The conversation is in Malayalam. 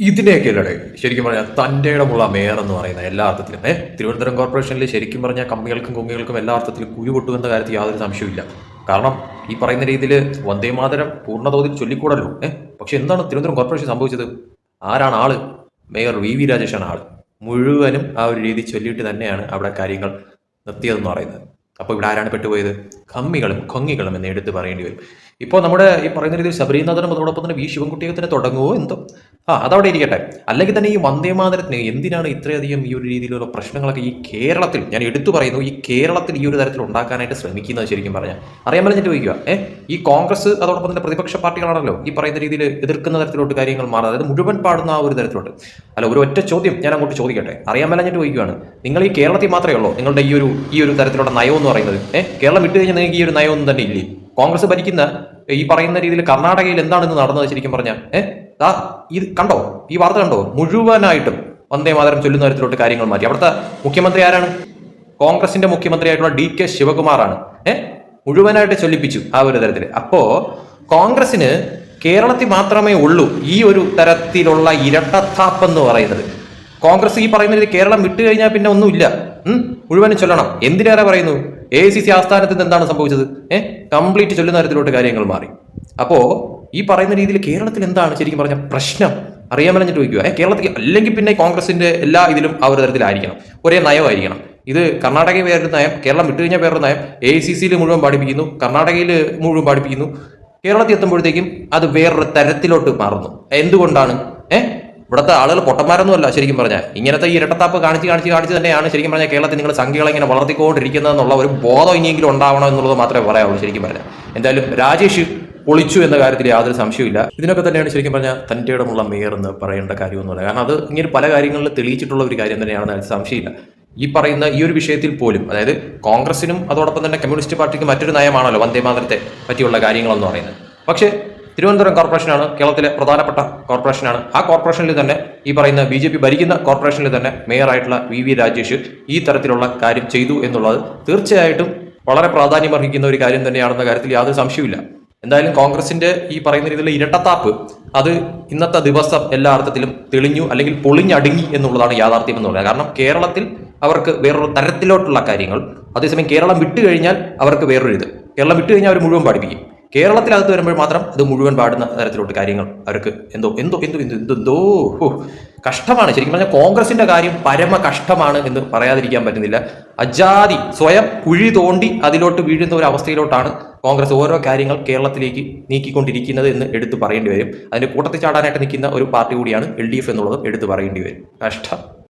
ഇതിനെയൊക്കെ അല്ലേ ശരിക്കും പറഞ്ഞാൽ തൻ്റെ ഇടമുള്ള മേയർ എന്ന് പറയുന്ന എല്ലാ അർത്ഥത്തിലും തിരുവനന്തപുരം കോർപ്പറേഷനിൽ ശരിക്കും പറഞ്ഞാൽ കമ്പികൾക്കും കുങ്ങികൾക്കും എല്ലാ അർത്ഥത്തിലും കുരു പൊട്ടുമെന്ന കാര്യത്തിൽ യാതൊരു സംശയമില്ല. കാരണം ഈ പറയുന്ന രീതിയിൽ വന്ദേമാതരം പൂർണ്ണതോതിൽ ചൊല്ലിക്കൂടല്ലോ. പക്ഷെ എന്താണ് തിരുവനന്തപുരം കോർപ്പറേഷൻ സംഭവിച്ചത്? ആരാണ് ആള്? മേയർ വി രാജേഷാണ് ആള്. മുഴുവനും ആ ഒരു രീതി ചൊല്ലിയിട്ട് തന്നെയാണ് അവിടെ കാര്യങ്ങൾ നിർത്തിയതെന്ന് പറയുന്നത്. അപ്പോൾ ഇവിടെ ആരാണ് പെട്ടുപോയത്? കമ്മികളും കൊങ്ങികളും എന്ന് എടുത്ത് പറയേണ്ടി വരും. ഇപ്പോൾ നമ്മുടെ ഈ പറയുന്ന രീതിയിൽ ശബരീനാഥനും അതോടൊപ്പം തന്നെ വി ശിവൻകുട്ടിയത്തിന് തുടങ്ങുമോ എന്തോ. അതവിടെ ഇരിക്കട്ടെ. അല്ലെങ്കിൽ തന്നെ ഈ വന്ദേമാതരത്തിന് എന്തിനാണ് ഇത്രയധികം ഈ ഒരു രീതിയിലുള്ള പ്രശ്നങ്ങളൊക്കെ ഈ കേരളത്തിൽ, ഞാൻ എടുത്തു പറയുന്നു, ഈ കേരളത്തിൽ ഈ ഒരു തരത്തിൽ ഉണ്ടാക്കാനായിട്ട് ശ്രമിക്കുന്നത് ശരിക്കും പറഞ്ഞാൽ അറിയാൻ പറ്റിട്ട് ചോദിക്കുക. ഈ കോൺഗ്രസ് അതോടൊപ്പം തന്നെ പ്രതിപക്ഷ പാർട്ടികളാണല്ലോ ഈ പറയുന്ന രീതിയിൽ എതിർക്കുന്ന തരത്തിലോട്ട് കാര്യങ്ങൾ മാറുന്നത്, അതായത് മുഴുവൻ പാടുന്ന ആ ഒരു തരത്തിലോട്ട്. അല്ല, ഒരു ഒറ്റ ചോദ്യം ഞാൻ അങ്ങോട്ട് ചോദിക്കട്ടെ, അറിയാൻ മേലഞ്ഞിട്ട് ചോദിക്കുകയാണ്. നിങ്ങൾ ഈ കേരളത്തിൽ മാത്രമേ ഉള്ളൂ നിങ്ങളുടെ ഈ ഒരു തരത്തിലുള്ള നയം എന്ന് പറയുന്നത്? കേരളം വിട്ടു കഴിഞ്ഞാൽ നിങ്ങൾക്ക് ഈ ഒരു നയമൊന്നും തന്നെ ഇല്ലേ? കോൺഗ്രസ് ഭരിക്കുന്ന ഈ പറയുന്ന രീതിയിൽ കർണാടകയിൽ എന്താണെന്ന് നടന്നത് ശരിക്കും പറഞ്ഞാൽ ഇത് കണ്ടോ? ഈ വാർത്ത കണ്ടോ? മുഴുവനായിട്ടും വന്ദേമാതരം ചൊല്ലുന്ന തരത്തിലോട്ട് കാര്യങ്ങൾ മാറ്റി. അവിടുത്തെ മുഖ്യമന്ത്രി ആരാണ്? കോൺഗ്രസിന്റെ മുഖ്യമന്ത്രിയായിട്ടുള്ള DK ശിവകുമാറാണ്. മുഴുവനായിട്ട് ചൊല്ലിപ്പിച്ചു ആ ഒരു തരത്തിൽ. അപ്പോ കോൺഗ്രസിന് കേരളത്തിൽ മാത്രമേ ഉള്ളൂ ഈ ഒരു തരത്തിലുള്ള ഇരട്ടത്താപ്പെന്ന് പറയുന്നത്. കോൺഗ്രസ് ഈ പറയുന്ന രീതി കേരളം വിട്ടു കഴിഞ്ഞാൽ പിന്നെ ഒന്നുമില്ല, മുഴുവനും ചൊല്ലണം. എന്തിനേറെ പറയുന്നു, AICC ആസ്ഥാനത്ത് നിന്ന് എന്താണ് സംഭവിച്ചത്? കംപ്ലീറ്റ് ചൊല്ലുന്ന തരത്തിലോട്ട് കാര്യങ്ങൾ മാറി. അപ്പോ ഈ പറയുന്ന രീതിയിൽ കേരളത്തിൽ എന്താണ് ശരിക്കും പറഞ്ഞ പ്രശ്നം അറിയാൻ പറഞ്ഞിട്ട് ചോദിക്കുക. കേരളത്തിൽ അല്ലെങ്കിൽ പിന്നെ കോൺഗ്രസിന്റെ എല്ലാ ഇതിലും ആ ഒരു തരത്തിലായിരിക്കണം, ഒരേ നയമായിരിക്കണം. ഇത് കർണാടകയിൽ വേറൊരു നയം, കേരളം വിട്ടു കഴിഞ്ഞാൽ വേറൊരു നയം, AICC മുഴുവൻ പാടിപ്പിക്കുന്നു, കർണാടകയിൽ മുഴുവൻ പാടിപ്പിക്കുന്നു. കേരളത്തിൽ എത്തുമ്പോഴത്തേക്കും അത് വേറൊരു തരത്തിലോട്ട് മാറുന്നു. എന്തുകൊണ്ടാണ്? ഇവിടുത്തെ ആളുകൾ പൊട്ടന്മാരൊന്നുമല്ല ശരിക്കും പറഞ്ഞാൽ. ഇങ്ങനത്തെ ഈ ഇരട്ടത്താപ്പ് കാണിച്ച് തന്നെയാണ് ശരിക്കും പറഞ്ഞാൽ കേരളത്തിൽ നിങ്ങൾ സംഖ്യകളെ ഇങ്ങനെ വളർത്തിക്കൊണ്ടിരിക്കുന്നതെന്നുള്ള ഒരു ബോധം ഇനിയെങ്കിലും ഉണ്ടാവണം എന്നുള്ളത് മാത്രമേ പറയാവുള്ളൂ ശരിക്കും പറഞ്ഞാൽ. എന്തായാലും രാജേഷ് പൊളിച്ചു എന്ന കാര്യത്തിൽ യാതൊരു സംശയമില്ല. ഇതിനൊക്കെ തന്നെയാണ് ശരിക്കും പറഞ്ഞാൽ തൻ്റെ ഇടമുള്ള മേയർ എന്ന് പറയേണ്ട കാര്യമൊന്നുമില്ല. കാരണം അത് ഇങ്ങനെ പല കാര്യങ്ങളിൽ തെളിയിച്ചിട്ടുള്ള ഒരു കാര്യം തന്നെയാണെന്ന് അതിൽ സംശയമില്ല. ഈ പറയുന്ന ഈ ഒരു വിഷയത്തിൽ പോലും, അതായത് കോൺഗ്രസിനും അതോടൊപ്പം തന്നെ കമ്മ്യൂണിസ്റ്റ് പാർട്ടിക്ക് മറ്റൊരു നയമാണല്ലോ വന്ദേമാതരത്തെ പറ്റിയുള്ള കാര്യങ്ങളെന്ന് പറയുന്നത്. പക്ഷേ തിരുവനന്തപുരം കോർപ്പറേഷനാണ് കേരളത്തിലെ പ്രധാനപ്പെട്ട കോർപ്പറേഷനാണ്. ആ കോർപ്പറേഷനിൽ തന്നെ ഈ പറയുന്ന BJP ഭരിക്കുന്ന കോർപ്പറേഷനിൽ തന്നെ മേയറായിട്ടുള്ള വി രാജേഷ് ഈ തരത്തിലുള്ള കാര്യം ചെയ്തു എന്നുള്ളത് തീർച്ചയായിട്ടും വളരെ പ്രാധാന്യമർഹിക്കുന്ന ഒരു കാര്യം തന്നെയാണെന്ന കാര്യത്തിൽ യാതൊരു സംശയമില്ല. എന്തായാലും കോൺഗ്രസിന്റെ ഈ പറയുന്ന രീതിയിലുള്ള ഇരട്ടത്താപ്പ് അത് ഇന്നത്തെ ദിവസം എല്ലാ അർത്ഥത്തിലും തെളിഞ്ഞു, അല്ലെങ്കിൽ പൊളിഞ്ഞടുങ്ങി എന്നുള്ളതാണ് യാഥാർത്ഥ്യം എന്ന് പറയുന്നത്. കാരണം കേരളത്തിൽ അവർക്ക് വേറൊരു തരത്തിലോട്ടുള്ള കാര്യങ്ങൾ, അതേസമയം കേരളം വിട്ടു കഴിഞ്ഞാൽ അവർക്ക് വേറൊരു ഇത്. കേരളം വിട്ടു കഴിഞ്ഞാൽ അവർ മുഴുവൻ പാടിപ്പിക്കും. കേരളത്തിനകത്ത് വരുമ്പോൾ മാത്രം അത് മുഴുവൻ പാടുന്ന തരത്തിലോട്ട് കാര്യങ്ങൾ അവർക്ക് എന്തോ കഷ്ടമാണ് ശരിക്കും പറഞ്ഞാൽ. കോൺഗ്രസിന്റെ കാര്യം പരമ കഷ്ടമാണ് എന്ന് പറയാതിരിക്കാൻ പറ്റുന്നില്ല. അജാതി സ്വയം കുഴി തോണ്ടി അതിലോട്ട് വീഴുന്ന ഒരു അവസ്ഥയിലോട്ടാണ് കോൺഗ്രസ് ഓരോ കാര്യങ്ങൾ കേരളത്തിലേക്ക് നീക്കിക്കൊണ്ടിരിക്കുന്നത് എന്ന് എടുത്തു പറയേണ്ടി വരും. അതിന്റെ കൂട്ടത്തിൽ ചാടാനായിട്ട് നിൽക്കുന്ന ഒരു പാർട്ടി കൂടിയാണ് LDF എന്നുള്ളതും എടുത്തു പറയേണ്ടി വരും. കഷ്ടം.